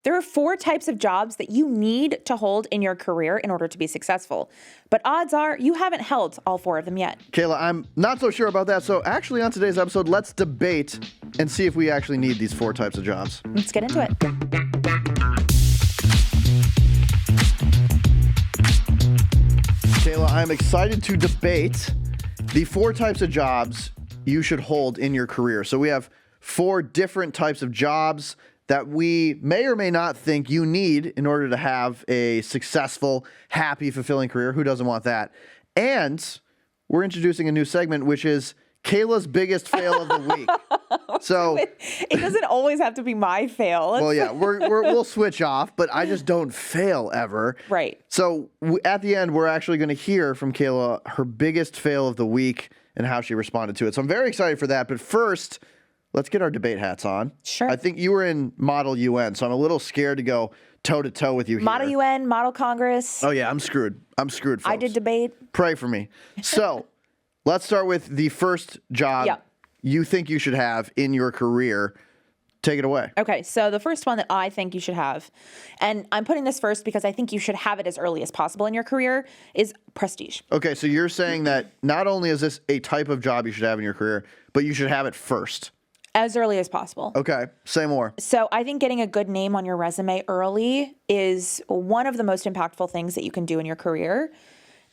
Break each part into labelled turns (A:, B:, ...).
A: There are 4 types of jobs that you need to hold in your career in order to be successful. But odds are you haven't held all 4 of them yet.
B: Kayla, I'm not so sure about that. So actually on today's episode, let's debate and see if we actually need these 4 types of jobs.
A: Let's get into it.
B: Kayla, I'm excited to debate the 4 types of jobs you should hold in your career. So we have 4 different types of jobs that we may or may not think you need in order to have a successful, happy, fulfilling career. Who doesn't want that? And we're introducing a new segment, which is Kayla's biggest fail of the week. So
A: it doesn't always have to be my fail.
B: Well, yeah, we'll switch off, but I just don't fail ever.
A: Right.
B: So at the end, we're actually going to hear from Kayla her biggest fail of the week and how she responded to it. So I'm very excited for that. But first, let's get our debate hats on.
A: Sure.
B: I think you were in Model UN, so I'm a little scared to go toe-to-toe with you here.
A: Model UN, Model Congress.
B: Oh, yeah, I'm screwed. I'm screwed, folks.
A: I did debate.
B: Pray for me. So let's start with the first job you think you should have in your career. Take it away.
A: Okay, so the first one that I think you should have, and I'm putting this first because I think you should have it as early as possible in your career, is prestige.
B: Okay, so you're saying that not only is this a type of job you should have in your career, but you should have it first.
A: As early as possible.
B: Okay, say more.
A: So I think getting a good name on your resume early is one of the most impactful things that you can do in your career.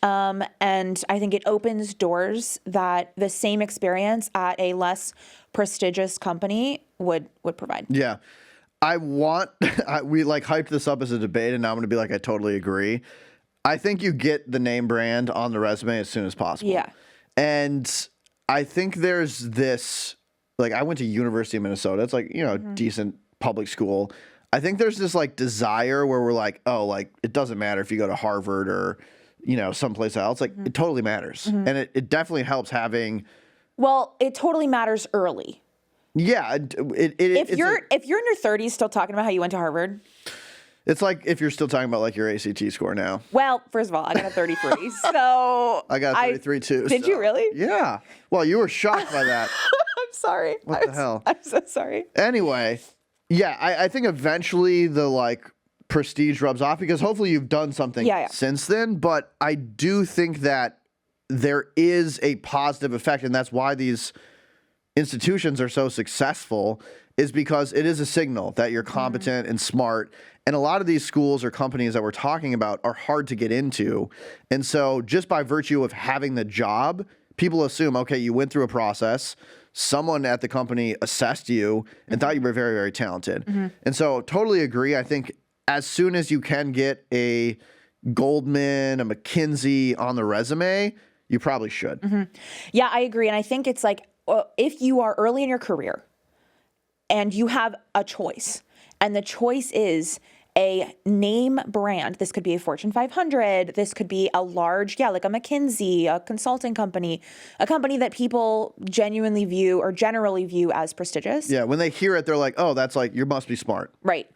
A: And I think it opens doors that the same experience at a less prestigious company would provide.
B: Yeah. We like hyped this up as a debate, and now I'm going to be like, I totally agree. I think you get the name brand on the resume as soon as possible.
A: Yeah.
B: And I think there's this, like, I went to University of Minnesota. It's like, decent public school. I think there's this like desire where we're like, oh, like it doesn't matter if you go to Harvard or, someplace else. Like it totally matters. And it definitely helps having.
A: Well, it totally matters early.
B: Yeah.
A: If you're in your 30s still talking about how you went to Harvard.
B: It's like if you're still talking about like your ACT score now.
A: Well, first of all, I got a 33, so.
B: I got a 33 too.
A: Did you really?
B: Yeah. Well, you were shocked by that.
A: I'm sorry.
B: What the hell?
A: I'm so sorry.
B: Anyway, yeah, I think eventually the like prestige rubs off because hopefully you've done something since then. But I do think that there is a positive effect, and that's why these institutions are so successful, is because it is a signal that you're competent and smart. And a lot of these schools or companies that we're talking about are hard to get into. And so just by virtue of having the job, people assume, okay, you went through a process, someone at the company assessed you and thought you were very, very talented. And so totally agree. I think as soon as you can get a Goldman, a McKinsey on the resume, you probably should.
A: Yeah, I agree. And I think it's like, if you are early in your career and you have a choice, and the choice is a name brand. This could be a Fortune 500. This could be a large, like a McKinsey, a consulting company, a company that people genuinely view or generally view as prestigious.
B: Yeah, when they hear it, they're like, oh, that's like, you must be smart.
A: Right.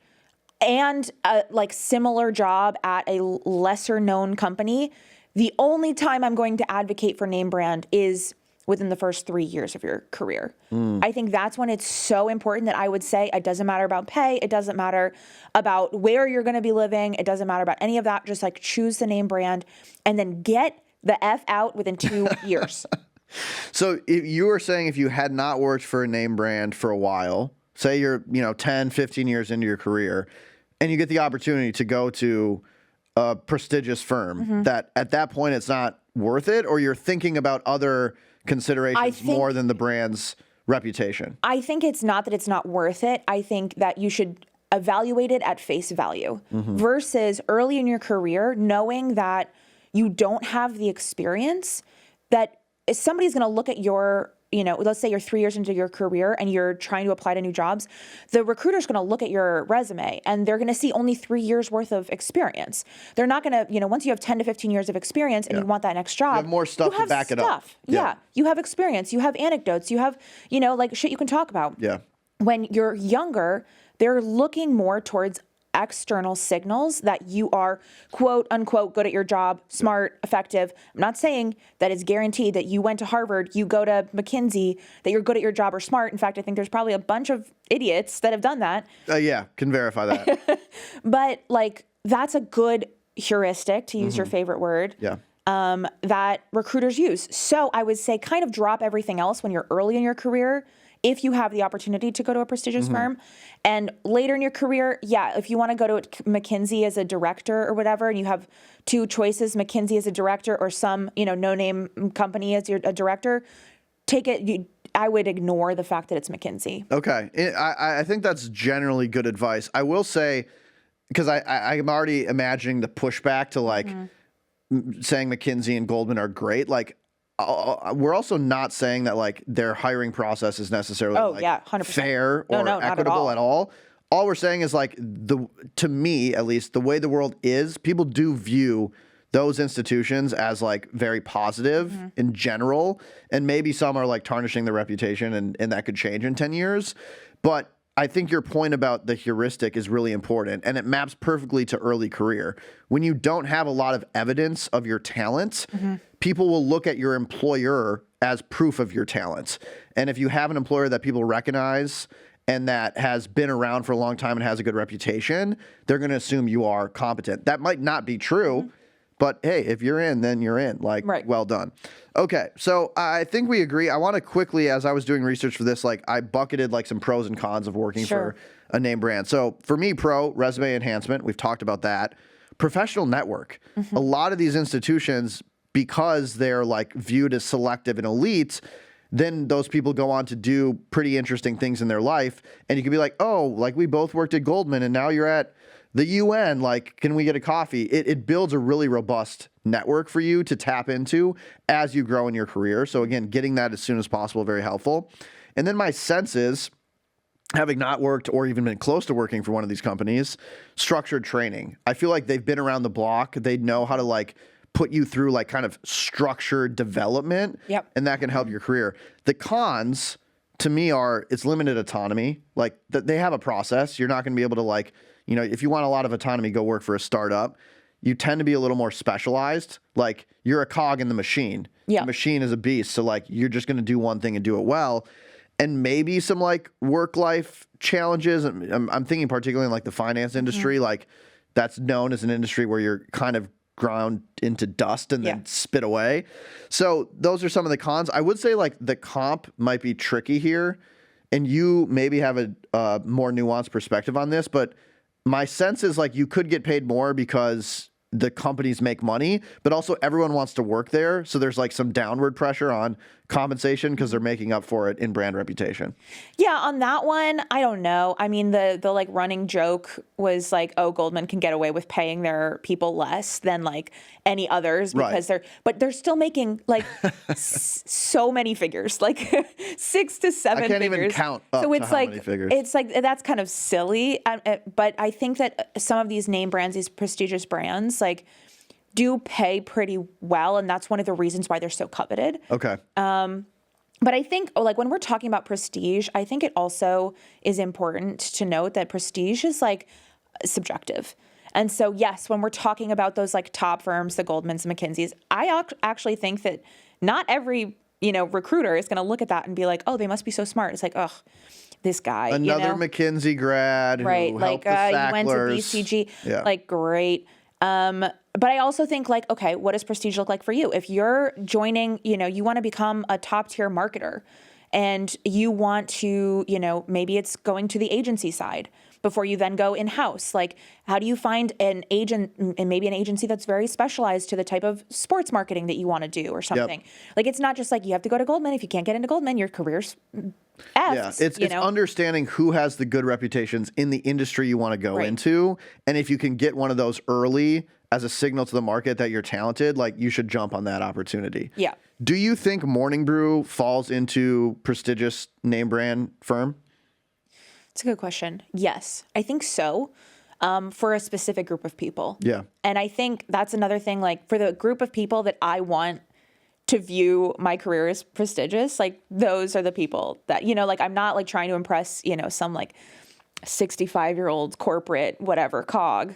A: And a like similar job at a lesser known company. The only time I'm going to advocate for name brand is within the first 3 years of your career. I think that's when it's so important that I would say it doesn't matter about pay. It doesn't matter about where you're going to be living. It doesn't matter about any of that. Just like choose the name brand and then get the F out within 2 years.
B: So if you were saying if you had not worked for a name brand for a while, say you're, 10, 15 years into your career, and you get the opportunity to go to a prestigious firm, that at that point it's not worth it, or you're thinking about other considerations more than the brand's reputation? I
A: think it's not that it's not worth it. I think that you should evaluate it at face value versus early in your career, knowing that you don't have the experience, that if somebody's going to look at your, let's say you're 3 years into your career and you're trying to apply to new jobs, the recruiter's going to look at your resume and they're going to see only 3 years worth of experience. They're not going to, once you have 10 to 15 years of experience and you want that next job,
B: you have more stuff to back it up.
A: Yeah. You have experience, you have anecdotes, you have, like shit you can talk about.
B: Yeah.
A: When you're younger, they're looking more towards external signals that you are quote unquote good at your job, smart, effective. I'm not saying that it's guaranteed that you went to Harvard, you go to McKinsey, that you're good at your job or smart. In fact, I think there's probably a bunch of idiots that have done that.
B: Yeah, can verify that.
A: But like, that's a good heuristic, to use your favorite word.
B: Yeah.
A: That recruiters use. So I would say kind of drop everything else when you're early in your career, if you have the opportunity to go to a prestigious firm. And later in your career, yeah, if you want to go to McKinsey as a director or whatever, and you have two choices, McKinsey as a director or some, no-name company as a director, take it. I would ignore the fact that it's McKinsey.
B: Okay. I think that's generally good advice. I will say, because I'm already imagining the pushback to like saying McKinsey and Goldman are great. Like, we're also not saying that like their hiring process is necessarily 100%. Fair or equitable at all. All we're saying is like to me, at least, the way the world is, people do view those institutions as like very positive in general. And maybe some are like tarnishing their reputation and that could change in 10 years. But I think your point about the heuristic is really important, and it maps perfectly to early career. When you don't have a lot of evidence of your talents, people will look at your employer as proof of your talents. And if you have an employer that people recognize and that has been around for a long time and has a good reputation, they're going to assume you are competent. That might not be true, but hey, if you're in, then you're in. Like, well done. Okay, so I think we agree. I want to quickly, as I was doing research for this, like I bucketed like some pros and cons of working for a name brand. So for me, pro, resume enhancement. We've talked about that. Professional network. A lot of these institutions, because they're like viewed as selective and elite, then those people go on to do pretty interesting things in their life. And you could be like, oh, like we both worked at Goldman and now you're at the UN, like, can we get a coffee? It builds a really robust network for you to tap into as you grow in your career. So again, getting that as soon as possible, very helpful. And then my sense is, having not worked or even been close to working for one of these companies, structured training. I feel like they've been around the block. They know how to like put you through like kind of structured development, and that can help your career. The cons to me are it's limited autonomy. Like they have a process. You're not going to be able to like, if you want a lot of autonomy, go work for a startup. You tend to be a little more specialized. Like you're a cog in the machine. The machine is a beast. So like you're just going to do one thing and do it well. And maybe some like work-life challenges. I'm thinking particularly in like the finance industry. Like that's known as an industry where you're kind of ground into dust and then spit away. So those are some of the cons. I would say like the comp might be tricky here. And you maybe have a more nuanced perspective on this, but my sense is like you could get paid more because the companies make money, but also everyone wants to work there. So there's like some downward pressure on compensation because they're making up for it in brand reputation. Yeah,
A: on that one, I don't know. I mean, the like running joke was like, oh, Goldman can get away with paying their people less than like any others because they're still making like so many figures, like 6 to 7 figures. I can't even count up so it's to how many figures. It's like, that's kind of silly. But I think that some of these name brands, these prestigious brands, like do pay pretty well, and that's one of the reasons why they're so coveted. Okay. But I think like when we're talking about prestige, I think it also is important to note that prestige is like subjective. And so yes, when we're talking about those like top firms, the Goldmans, McKinseys, I actually think that not every, recruiter is going to look at that and be like, oh, they must be so smart. It's like, oh, this guy. Another McKinsey grad who helped the Sacklers. You went to BCG, like great. But I also think like, okay, what does prestige look like for you? If you're joining, you want to become a top tier marketer and you want to, maybe it's going to the agency side before you then go in-house. Like, how do you find an agent and maybe an agency that's very specialized to the type of sports marketing that you want to do or something? Like, it's not just like you have to go to Goldman. If you can't get into Goldman, your career's it's understanding who has the good reputations in the industry you want to go into. And if you can get one of those early as a signal to the market that you're talented, like you should jump on that opportunity. Yeah. Do you think Morning Brew falls into prestigious name brand firm? It's a good question. Yes, I think so. For a specific group of people. Yeah. And I think that's another thing, like for the group of people that I want to view my career as prestigious, like those are the people that, like I'm not like trying to impress, some like 65-year-old corporate whatever cog,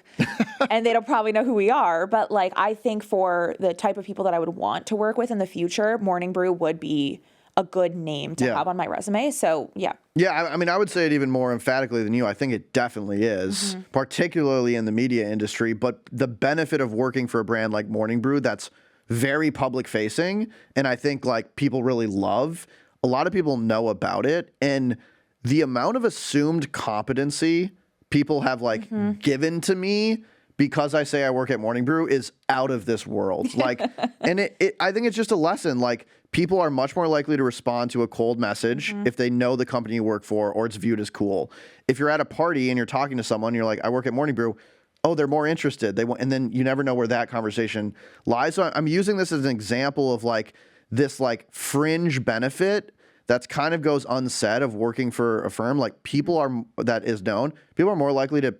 A: and they don't probably know who we are. But like, I think for the type of people that I would want to work with in the future, Morning Brew would be a good name to have on my resume. So yeah.
B: Yeah, I mean, I would say it even more emphatically than you. I think it definitely is, particularly in the media industry. But the benefit of working for a brand like Morning Brew that's very public facing, and I think like people really love, a lot of people know about it, and the amount of assumed competency people have like given to me because I say I work at Morning Brew is out of this world. Like, and I think it's just a lesson. Like, people are much more likely to respond to a cold message if they know the company you work for or it's viewed as cool. If you're at a party and you're talking to someone, you're like, I work at Morning Brew. Oh, they're more interested. And then you never know where that conversation lies. So I'm using this as an example of like this like fringe benefit that's kind of goes unsaid of working for a firm. Like, people are, that is known, people are more likely to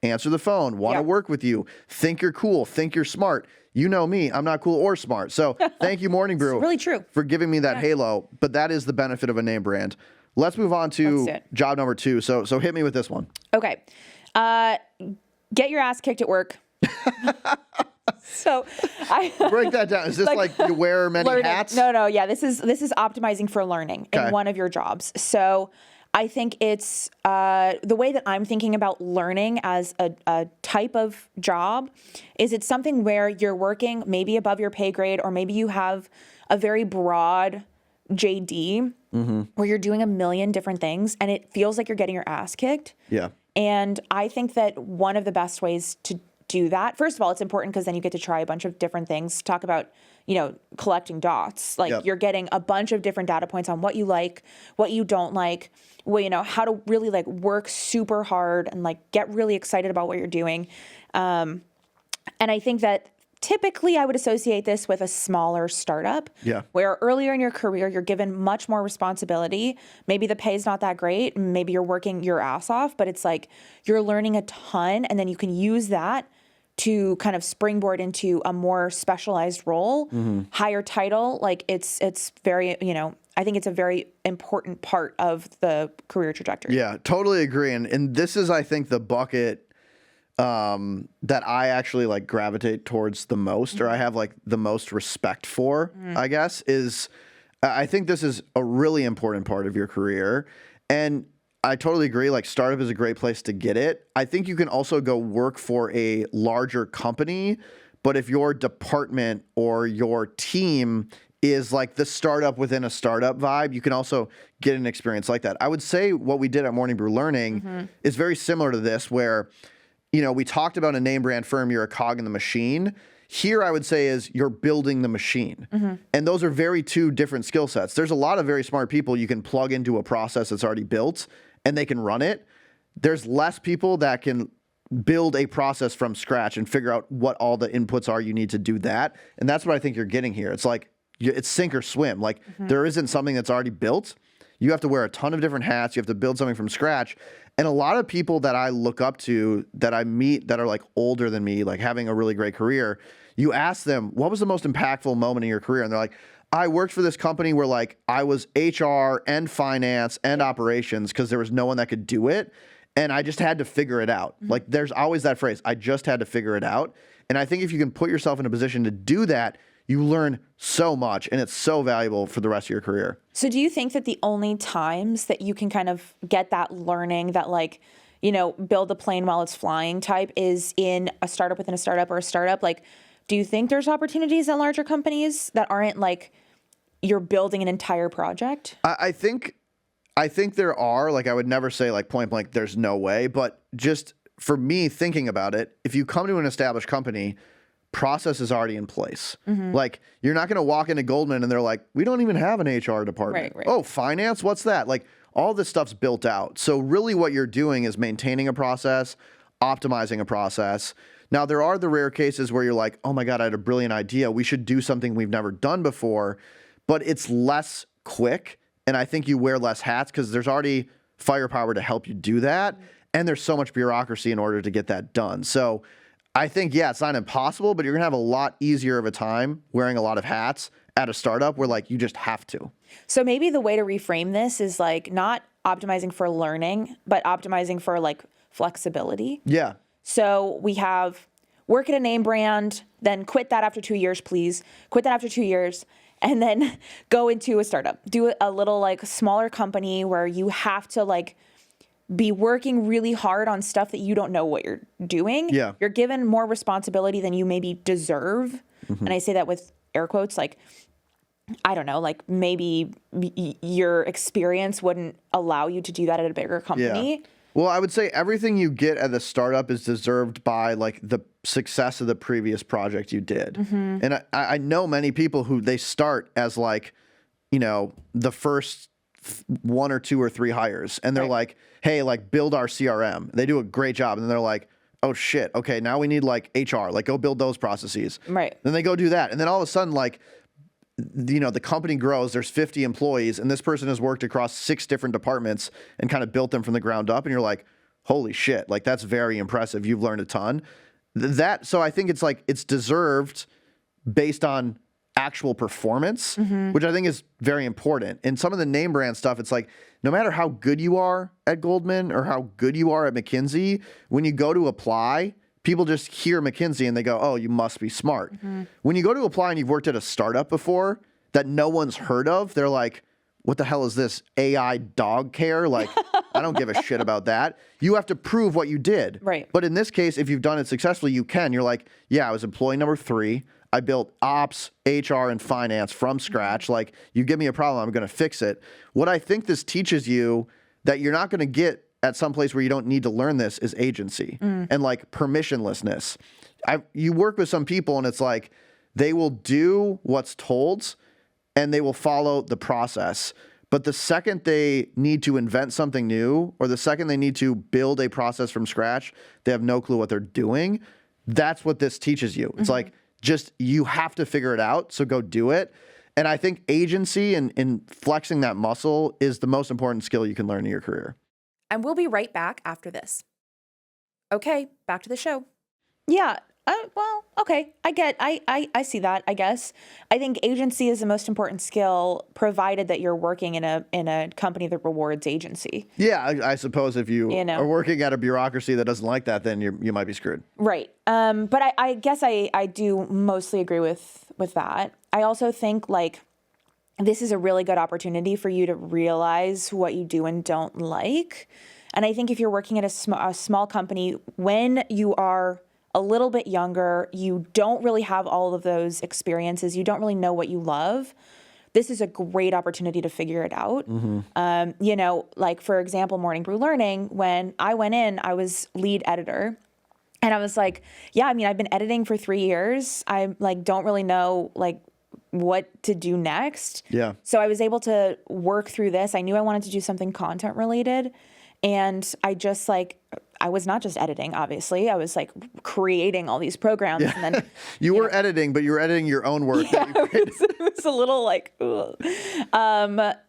B: answer the phone, want to work with you, think you're cool, think you're smart. You know me, I'm not cool or smart. So thank you, Morning Brew.
A: It's really true.
B: For giving me that halo. But that is the benefit of a name brand. Let's move on to job number 2. So hit me with this one.
A: Okay. Get your ass kicked at work. So I
B: break that down. Is this like you wear many hats?
A: No. Yeah, this is optimizing for learning in one of your jobs. So I think it's the way that I'm thinking about learning as a type of job is it's something where you're working maybe above your pay grade, or maybe you have a very broad JD where you're doing a million different things and it feels like you're getting your ass kicked.
B: Yeah.
A: And I think that one of the best ways to do that, first of all, it's important because then you get to try a bunch of different things. Talk about, collecting dots. Like, you're getting a bunch of different data points on what you like, what you don't like, how to really like work super hard and like get really excited about what you're doing. And I think that typically I would associate this with a smaller startup where earlier in your career, you're given much more responsibility. Maybe the pay's not that great. Maybe you're working your ass off, but it's like you're learning a ton, and then you can use that to kind of springboard into a more specialized role, higher title. Like, it's very, I think it's a very important part of the career trajectory.
B: Yeah, totally agree. And this is, I think, the bucket that I actually like gravitate towards the most, or I have like the most respect for, I guess, is I think this is a really important part of your career. And I totally agree. Like, startup is a great place to get it. I think you can also go work for a larger company, but if your department or your team is like the startup within a startup vibe, you can also get an experience like that. I would say what we did at Morning Brew Learning is very similar to this, where we talked about a name brand firm, you're a cog in the machine. Here, I would say is you're building the machine. And those are very two different skill sets. There's a lot of very smart people you can plug into a process that's already built and they can run it. There's less people that can build a process from scratch and figure out what all the inputs are you need to do that. And that's what I think you're getting here. It's like, it's sink or swim. Like, there isn't something that's already built. You have to wear a ton of different hats. You have to build something from scratch. And a lot of people that I look up to, that I meet, that are like older than me, like having a really great career, you ask them, what was the most impactful moment in your career? And they're like, I worked for this company where like I was HR and finance and operations because there was no one that could do it. And I just had to figure it out. Like, there's always that phrase, I just had to figure it out. And I think if you can put yourself in a position to do that, you learn so much, and it's so valuable for the rest of your career.
A: So do you think that the only times that you can kind of get that learning, that like, build a plane while it's flying type, is in a startup within a startup, or a startup? Like, do you think there's opportunities at larger companies that aren't like you're building an entire project?
B: I think there are. Like, I would never say like point blank, there's no way. But just for me thinking about it, if you come to an established company, process is already in place. Like, you're not going to walk into Goldman and they're like, we don't even have an HR department. Right. Oh, finance? What's that? Like, all this stuff's built out. So really what you're doing is maintaining a process, optimizing a process. Now, there are the rare cases where you're like, oh my God, I had a brilliant idea. We should do something we've never done before, but it's less quick. And I think you wear less hats because there's already firepower to help you do that. And there's so much bureaucracy in order to get that done. So I think, yeah, it's not impossible, but you're going to have a lot easier of a time wearing a lot of hats at a startup where like you just have to.
A: So maybe the way to reframe this is like not optimizing for learning, but optimizing for like flexibility.
B: Yeah.
A: So we have work at a name brand, then quit that after 2 years, please. Quit that after 2 years, and then go into a startup. Do a little like smaller company where you have to like be working really hard on stuff that you don't know what you're doing.
B: Yeah.
A: You're given more responsibility than you maybe deserve. And I say that with air quotes, like, I don't know, like maybe your experience wouldn't allow you to do that at a bigger company.
B: Yeah. Well, I would say everything you get at the startup is deserved by like the success of the previous project you did. And I know many people who they start as like, you know, the first 1 or 2 or 3 hires, and they're like, hey, like build our CRM. They do a great job. And then they're like, oh shit, okay, now we need like HR, like go build those processes.
A: Right.
B: Then they go do that. And then all of a sudden, like, you know, the company grows, there's 50 employees, and this person has worked across 6 different departments and kind of built them from the ground up. And you're like, holy shit, like that's very impressive. You've learned a ton. So I think it's like, it's deserved based on actual performance, which I think is very important. And some of the name brand stuff, it's like, no matter how good you are at Goldman or how good you are at McKinsey, when you go to apply, people just hear McKinsey and they go, oh, you must be smart. When you go to apply and you've worked at a startup before that no one's heard of, they're like, what the hell is this AI dog care? Like, I don't give a shit about that. You have to prove what you did.
A: Right.
B: But in this case, if you've done it successfully, you can. You're like, yeah, I was employee number 3. I built ops, HR, and finance from scratch. Like, you give me a problem, I'm going to fix it. What I think this teaches you that you're not going to get at some place where you don't need to learn this is agency and like permissionlessness. You work with some people and it's like they will do what's told and they will follow the process. But the second they need to invent something new or the second they need to build a process from scratch, they have no clue what they're doing. That's what this teaches you. It's like, just you have to figure it out, so go do it. And I think agency and flexing that muscle is the most important skill you can learn in your career.
A: And we'll be right back after this. Okay, back to the show. Yeah, well, okay, I see that, I guess. I think agency is the most important skill, provided that you're working in a company that rewards agency.
B: Yeah, I suppose if you are working at a bureaucracy that doesn't like that, then you might be screwed.
A: Right. But I guess I do mostly agree with that. I also think like this is a really good opportunity for you to realize what you do and don't like. And I think if you're working at a small company, when you are a little bit younger, you don't really have all of those experiences, you don't really know what you love, this is a great opportunity to figure it out. You know, like for example, Morning Brew Learning, when I went in, I was lead editor. And I was like, yeah, I mean, I've been editing for 3 years. I like don't really know like what to do next.
B: Yeah.
A: So I was able to work through this. I knew I wanted to do something content related. And I was not just editing, obviously. I was like creating all these programs.
B: Yeah.
A: And then
B: you were editing, but you were editing your own work.
A: Yeah, it was a little like, ugh.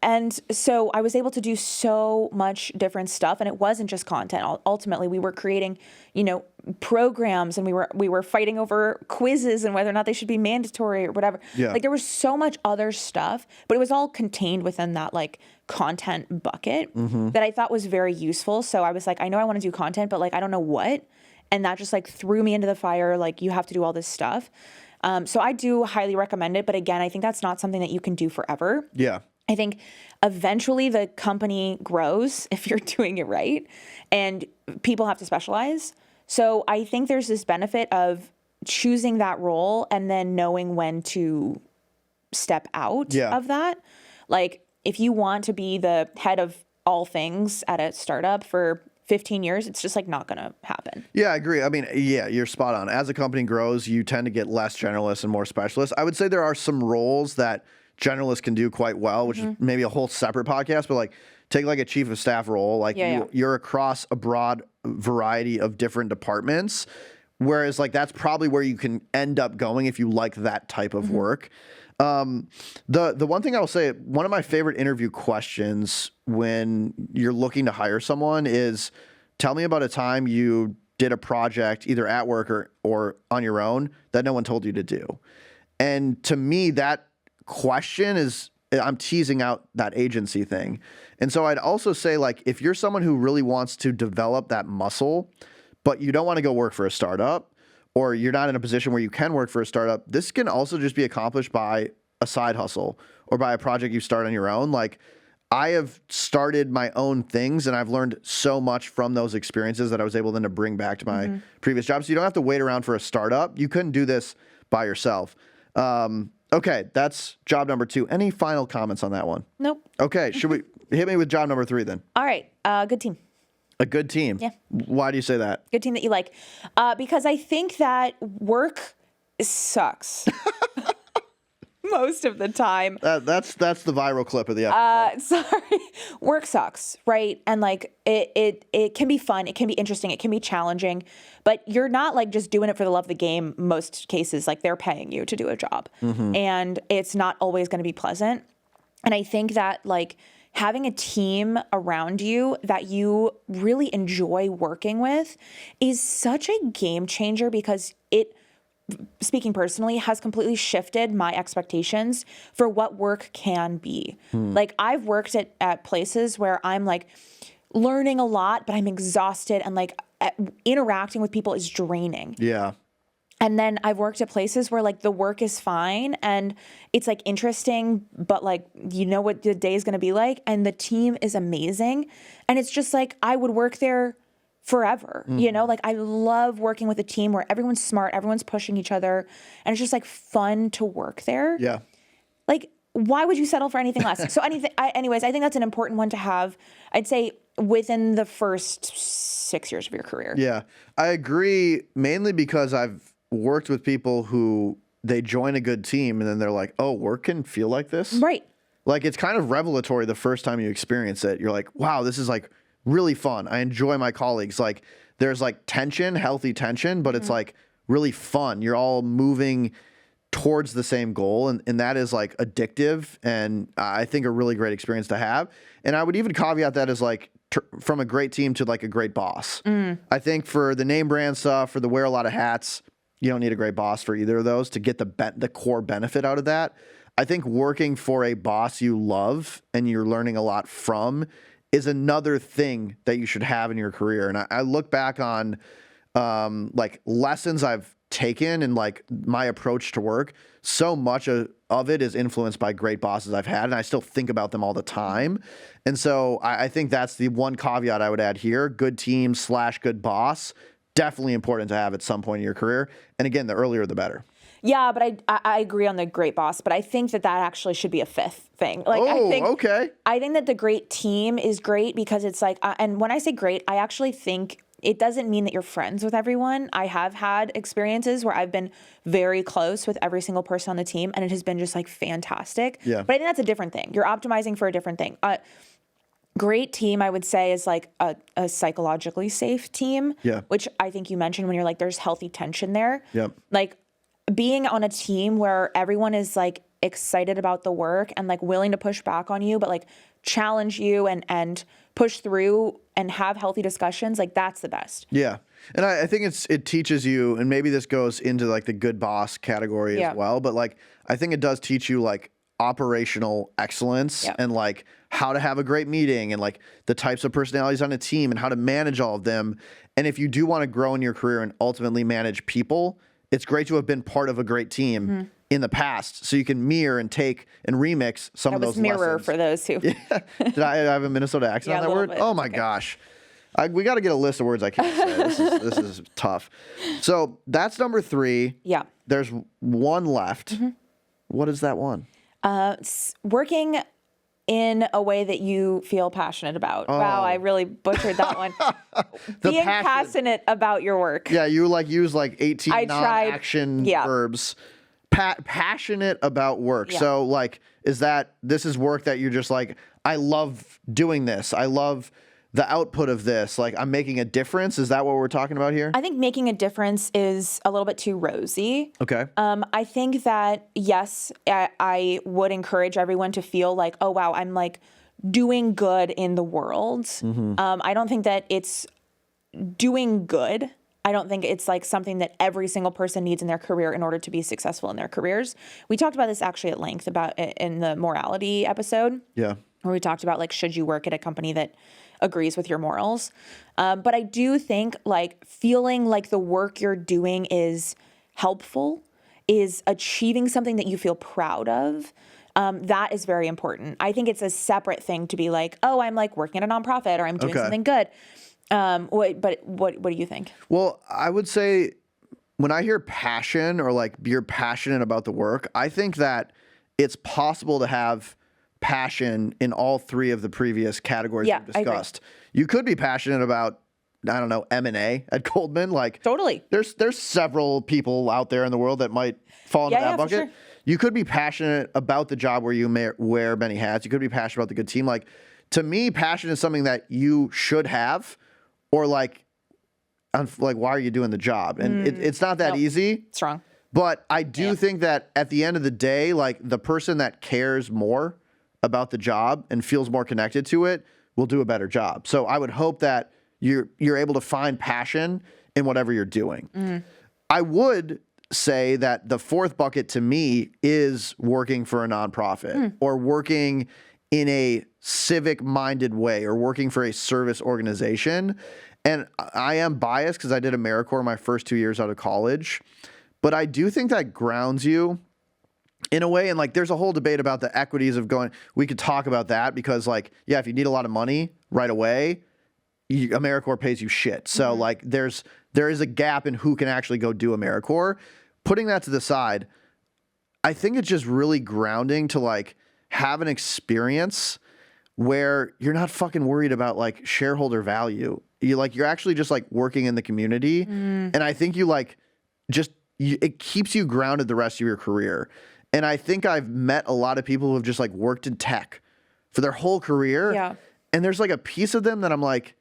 A: And so I was able to do so much different stuff. And it wasn't just content. Ultimately, we were creating, you know, programs, and we were fighting over quizzes and whether or not they should be mandatory or whatever.
B: Yeah.
A: Like there was so much other stuff, but it was all contained within that like content bucket that I thought was very useful. So I was like, I know I want to do content, but like I don't know what. And that just like threw me into the fire. Like you have to do all this stuff. So I do highly recommend it. But again, I think that's not something that you can do forever.
B: Yeah.
A: I think eventually the company grows if you're doing it right, and people have to specialize. So I think there's this benefit of choosing that role and then knowing when to step out of that. Like if you want to be the head of all things at a startup for 15 years, it's just like not going to happen.
B: Yeah, I agree. I mean, yeah, you're spot on. As a company grows, you tend to get less generalists and more specialists. I would say there are some roles that generalists can do quite well, which is maybe a whole separate podcast, but like take like a chief of staff role, like you're across a broad variety of different departments, whereas like that's probably where you can end up going if you like that type of work. The one thing I will say, one of my favorite interview questions when you're looking to hire someone is, tell me about a time you did a project either at work or on your own that no one told you to do. And to me, that question is I'm teasing out that agency thing. And so I'd also say, like, if you're someone who really wants to develop that muscle, but you don't want to go work for a startup, or you're not in a position where you can work for a startup, this can also just be accomplished by a side hustle or by a project you start on your own. Like, I have started my own things, and I've learned so much from those experiences that I was able then to bring back to my previous job. So you don't have to wait around for a startup. You couldn't do this by yourself. Okay, that's job number 2. Any final comments on that one?
A: Nope.
B: Okay, should we hit me with job number 3 then?
A: All right. Good team.
B: A good team?
A: Yeah.
B: Why do you say that?
A: Good team that you like. Because I think that work sucks. Most of the time.
B: That's the viral clip of the episode.
A: Sorry. Work sucks, right? And like it can be fun, it can be interesting, it can be challenging, but you're not like just doing it for the love of the game. Most cases, like they're paying you to do a job, and it's not always going to be pleasant. And I think that like having a team around you that you really enjoy working with is such a game changer, because it, speaking personally, has completely shifted my expectations for what work can be. Like, I've worked at places where I'm like learning a lot, but I'm exhausted, and like interacting with people is draining.
B: Yeah.
A: And then I've worked at places where like the work is fine and it's like interesting, but like, you know what the day is going to be like, and the team is amazing. And it's just like, I would work there forever, you know, like I love working with a team where everyone's smart, everyone's pushing each other, and it's just like fun to work there.
B: Yeah.
A: Like, why would you settle for anything less? So anyways, I think that's an important one to have, I'd say, within the first 6 years of your career.
B: Yeah, I agree, mainly because I've worked with people who they join a good team and then they're like, oh, work can feel like this?
A: Right.
B: Like, it's kind of revelatory the first time you experience it. You're like, wow, this is like really fun. I enjoy my colleagues. Like, there's like tension, healthy tension, but it's like really fun. You're all moving towards the same goal, and that is like addictive, and I think a really great experience to have. And I would even caveat that as like from a great team to like a great boss. I think for the name brand stuff, for the wear a lot of hats, you don't need a great boss for either of those to get the core benefit out of that. I think working for a boss you love and you're learning a lot from is another thing that you should have in your career. And I look back on like lessons I've taken and like my approach to work. So much of it is influenced by great bosses I've had, and I still think about them all the time. And so I think that's the one caveat I would add here. Good team / good boss, definitely important to have at some point in your career. And again, the earlier the better.
A: Yeah, but I agree on the great boss, but I think that actually should be a fifth thing. Like,
B: okay.
A: I think that the great team is great because it's like, and when I say great, I actually think it doesn't mean that you're friends with everyone. I have had experiences where I've been very close with every single person on the team, and it has been just like fantastic.
B: Yeah.
A: But I think that's a different thing. You're optimizing for a different thing. Great team, I would say, is like a psychologically safe team.
B: Yeah.
A: Which I think you mentioned when you're like, there's healthy tension there.
B: Yep.
A: Like, being on a team where everyone is like excited about the work and like willing to push back on you, but like challenge you and push through and have healthy discussions, like that's the best.
B: Yeah. And I think it teaches you, and maybe this goes into like the good boss category as well, but like I think it does teach you like operational excellence and like how to have a great meeting and like the types of personalities on a team and how to manage all of them. And if you do want to grow in your career and ultimately manage people, it's great to have been part of a great team in the past, so you can mirror and take and remix some of those lessons.
A: Mirror for those who.
B: Yeah. Did I have a Minnesota accent on that word?
A: Bit.
B: Oh my gosh. We got to get a list of words I can't say. This is tough. So that's number 3.
A: Yeah.
B: There's one left. What is that one?
A: Working in a way that you feel passionate about. Oh. Wow, I really butchered that one. Being passionate about your work.
B: Yeah, you like use like 18 non-action verbs. Passionate about work. Yeah. So like, this is work that you're just like, I love doing this. I love the output of this. Like, I'm making a difference. Is that what we're talking about here?
A: I think making a difference is a little bit too rosy.
B: Okay.
A: I think that, yes, I would encourage everyone to feel like, oh, wow, I'm like doing good in the world. I don't think that it's doing good I don't think it's like something that every single person needs in their career in order to be successful in their careers. We talked about this actually at length about in the morality episode.
B: Yeah.
A: Where we talked about like, should you work at a company that agrees with your morals? But I do think like feeling like the work you're doing is helpful, is achieving something that you feel proud of. That is very important. I think it's a separate thing to be like, oh, I'm like working at a nonprofit or I'm doing something good. But what do you think?
B: Well, I would say when I hear passion or like you're passionate about the work, I think that it's possible to have passion in all three of the previous categories we've discussed. You could be passionate about, I don't know, M&A at Goldman. Like
A: totally.
B: There's several people out there in the world that might fall into that bucket. For sure. You could be passionate about the job where you may wear many hats. You could be passionate about the good team. Like to me, passion is something that you should have, or like why are you doing the job? And it's not that easy.
A: It's wrong.
B: But I do think that at the end of the day, like the person that cares more about the job and feels more connected to it will do a better job. So I would hope that you're able to find passion in whatever you're doing. I would say that the fourth bucket to me is working for a nonprofit or working in a civic-minded way or working for a service organization. And I am biased because I did AmeriCorps my first 2 years out of college. But I do think that grounds you in a way. And like, there's a whole debate about the equities of going, we could talk about that because like, yeah, if you need a lot of money right away, AmeriCorps pays you shit. So like there is a gap in who can actually go do AmeriCorps. Putting that to the side, I think it's just really grounding to like have an experience where you're not fucking worried about like shareholder value. You're actually just like working in the community. And I think you like it keeps you grounded the rest of your career. And I think I've met a lot of people who have just like worked in tech for their whole career.
A: Yeah.
B: And there's like a piece of them that I'm like,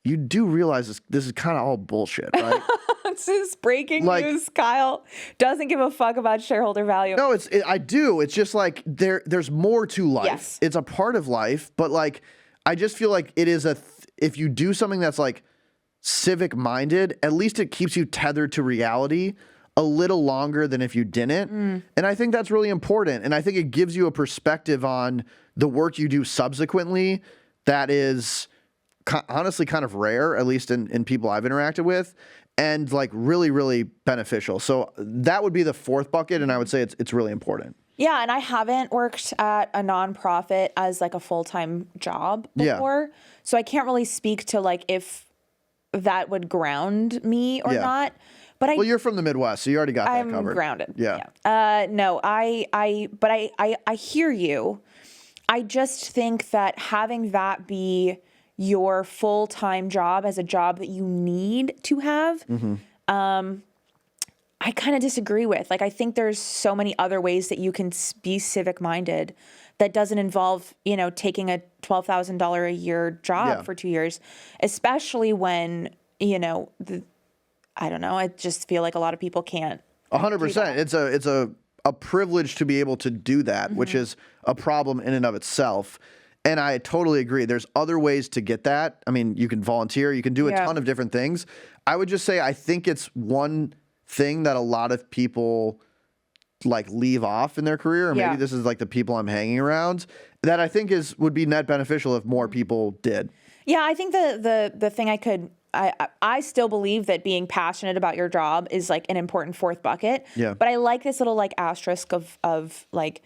B: you do realize this is kind of all bullshit, right?
A: This is breaking news. Kyle doesn't give a fuck about shareholder value.
B: No, I do. It's just like there's more to life.
A: Yes.
B: It's a part of life, but like I just feel like it is if you do something that's like civic minded, at least it keeps you tethered to reality a little longer than if you didn't. And I think that's really important. And I think it gives you a perspective on the work you do subsequently that is honestly kind of rare, at least in people I've interacted with, and like really, really beneficial. So that would be the fourth bucket. And I would say it's really important.
A: Yeah. And I haven't worked at a nonprofit as like a full-time job before. Yeah. So I can't really speak to like if that would ground me or not. But
B: you're from the Midwest, so you already got that covered.
A: I'm grounded.
B: Yeah.
A: No, but I hear you. I just think that having that be your full-time job as a job that you need to have, I kind of disagree with. Like, I think there's so many other ways that you can be civic-minded that doesn't involve, taking a $12,000 a year job for 2 years, especially when, I don't know. I just feel like a lot of people can't.
B: 100%. It's a privilege to be able to do that, which is a problem in and of itself. And I totally agree. There's other ways to get that. I mean, you can volunteer. You can do a ton of different things. I would just say I think it's one thing that a lot of people like leave off in their career, or maybe this is like the people I'm hanging around, that I think would be net beneficial if more people did. Yeah,
A: I think the thing I still believe that being passionate about your job is like an important fourth bucket.
B: Yeah.
A: But I like this little like asterisk of like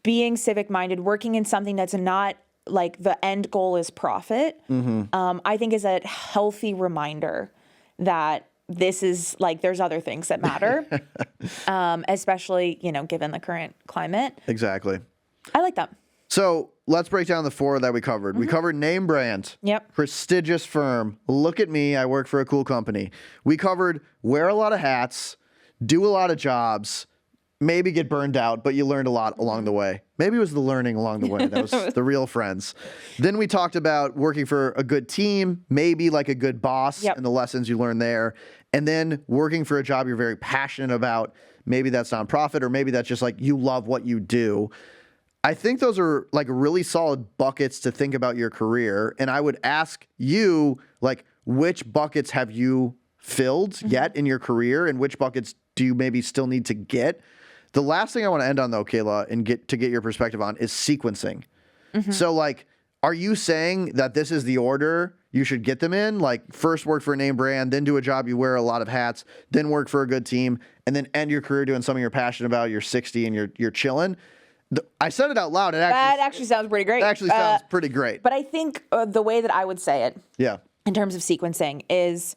A: being civic minded, working in something that's not like the end goal is profit. I think is a healthy reminder that this is like there's other things that matter, especially given the current climate.
B: Exactly.
A: I like that.
B: So let's break down the four that we covered. We covered name brand.
A: Yep.
B: Prestigious firm. Look at me. I work for a cool company. We covered wear a lot of hats, do a lot of jobs, maybe get burned out, but you learned a lot along the way. Maybe it was the learning along the way. That was the real friends. Then we talked about working for a good team, maybe like a good boss and the lessons you learned there. And then working for a job you're very passionate about. Maybe that's nonprofit, or maybe that's just like you love what you do. I think those are like really solid buckets to think about your career. And I would ask you, like, which buckets have you filled yet in your career, and which buckets do you maybe still need to get? The last thing I want to end on, though, Kayla, and get your perspective on is sequencing. So, like, are you saying that this is the order you should get them in? Like, first work for a name brand, then do a job you wear a lot of hats, then work for a good team, and then end your career doing something you're passionate about, you're 60 and you're chilling? I said it out loud.
A: That actually sounds pretty great.
B: It actually sounds pretty great.
A: But I think the way that I would say it in terms of sequencing is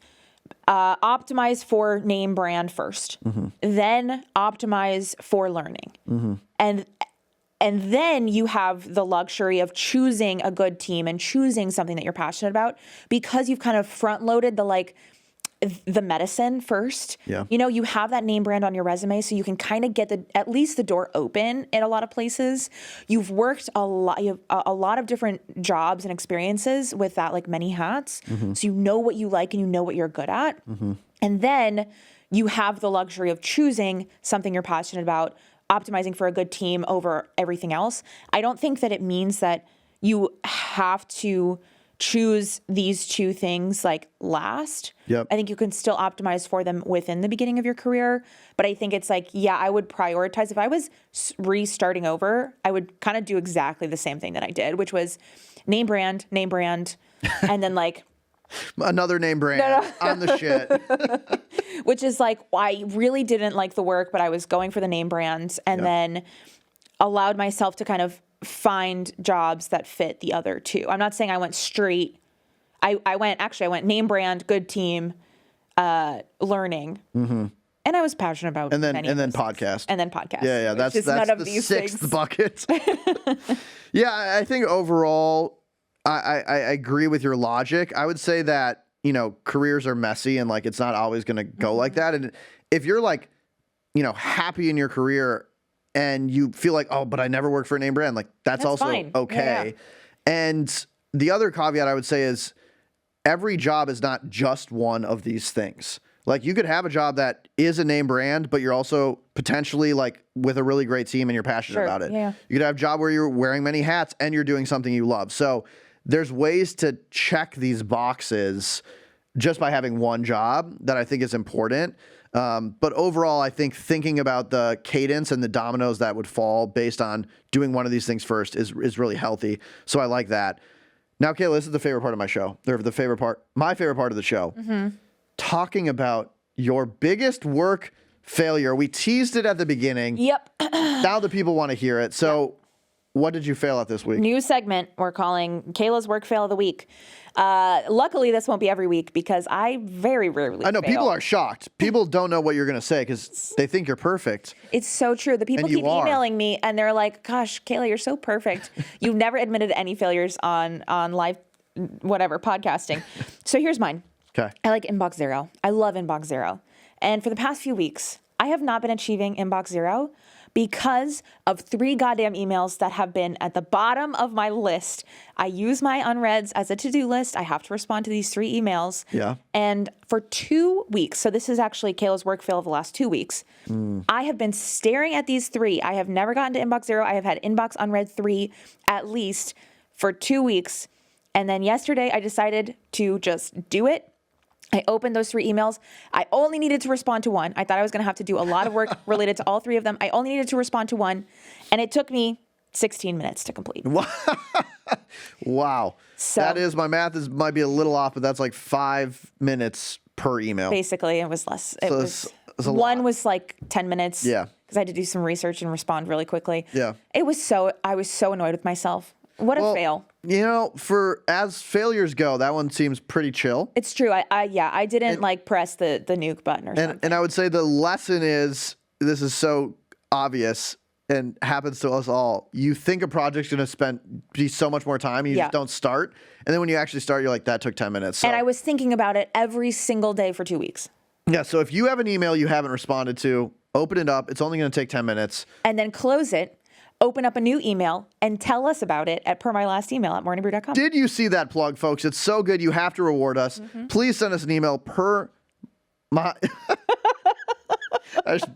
A: optimize for name brand first, then optimize for learning. And then you have the luxury of choosing a good team and choosing something that you're passionate about, because you've kind of front loaded the medicine first.
B: Yeah.
A: You know, you have that name brand on your resume, so you can kind of get at least the door open in a lot of places. You've worked a lot, you have a lot of different jobs and experiences with that, like many hats. So you know what you like and you know what you're good at. And then you have the luxury of choosing something you're passionate about, optimizing for a good team over everything else. I don't think that it means that you have to choose these two things like last.
B: Yep.
A: I think you can still optimize for them within the beginning of your career. But I think it's like, yeah, I would prioritize. If I was restarting over, I would kind of do exactly the same thing that I did, which was name brand, and then like
B: another name brand on the shit.
A: Which is like, I really didn't like the work, but I was going for the name brands, and then allowed myself to kind of find jobs that fit the other two. I'm not saying I went straight. I went name brand, good team, learning. And I was passionate about
B: and then
A: podcast. And then podcast.
B: Yeah. That's
A: none of
B: the
A: these
B: sixth
A: things.
B: bucket. Yeah, I think overall, I agree with your logic. I would say that, you know, careers are messy and like it's not always going to go like that. And if you're like, you know, happy in your career and you feel like, oh, but I never worked for a name brand, like that's also
A: fine.
B: okay. Yeah. And the other caveat I would say is every job is not just one of these things. Like you could have a job that is a name brand, but you're also potentially like with a really great team and you're passionate about it.
A: Yeah.
B: You could have a job where you're wearing many hats and you're doing something you love. So there's ways to check these boxes just by having one job that I think is important. But overall, I think thinking about the cadence and the dominoes that would fall based on doing one of these things first is really healthy. So I like that. Now, Kayla, this is the favorite part of my show. My favorite part of the show. Talking about your biggest work failure. We teased it at the beginning.
A: Yep.
B: Now the people want to hear it. So what did you fail at this week?
A: New segment we're calling Kayla's Work Fail of the Week. Luckily, this won't be every week because I very rarely
B: I know
A: fail.
B: people are shocked. People don't know what you're going to say because they think you're perfect.
A: It's so true. The people keep emailing me and they're like, gosh, Kayla, you're so perfect. You've never admitted any failures on live, whatever, podcasting. So here's mine.
B: Okay.
A: I like Inbox Zero. I love Inbox Zero. And for the past few weeks, I have not been achieving Inbox Zero because of 3 goddamn emails that have been at the bottom of my list. I use my unreads as a to-do list. I have to respond to these 3 emails.
B: Yeah.
A: And for 2 weeks, so this is actually Kayla's work fail of the last 2 weeks, I have been staring at these 3. I have never gotten to Inbox Zero. I have had Inbox Unread 3 at least for 2 weeks. And then yesterday I decided to just do it. I opened those 3 emails. I only needed to respond to one. I thought I was going to have to do a lot of work related to all 3 of them. I only needed to respond to one, and it took me 16 minutes to complete.
B: Wow.
A: So,
B: that is, my math might be a little off, but that's like 5 minutes per email.
A: Basically, it was less. It was
B: one
A: was like 10 minutes.
B: Yeah.
A: Because I had to do some research and respond really quickly.
B: Yeah.
A: I was so annoyed with myself. What a fail.
B: You know, as failures go, that one seems pretty chill.
A: It's true. I didn't press the nuke button or something.
B: And I would say the lesson is, this is so obvious and happens to us all. You think a project's going to be so much more time, you just don't start. And then when you actually start, you're like, that took 10 minutes. So.
A: And I was thinking about it every single day for 2 weeks.
B: Yeah, so if you have an email you haven't responded to, open it up. It's only going to take 10 minutes.
A: And then close it. Open up a new email and tell us about it at permylastemail@morningbrew.com.
B: Did you see that plug, folks? It's so good. You have to reward us. Please send us an email I just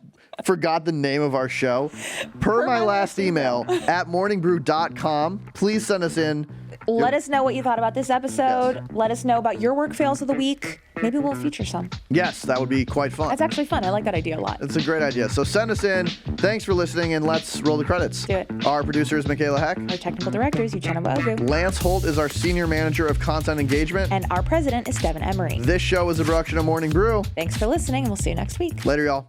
B: forgot the name of our show. Per my last email at morningbrew.com. Please send us in
A: Let us know what you thought about this episode. Yes. Let us know about your work fails of the week. Maybe we'll feature some.
B: Yes, that would be quite fun.
A: That's actually fun. I like that idea a lot.
B: It's a great idea. So send us in. Thanks for listening, and let's roll the credits.
A: Do it.
B: Our producer is Michaela Heck.
A: Our technical director is Uchenna Bogu.
B: Lance Holt is our senior manager of content engagement.
A: And our president is Devin Emery.
B: This show is a production of Morning Brew.
A: Thanks for listening, and we'll see you next week.
B: Later, y'all.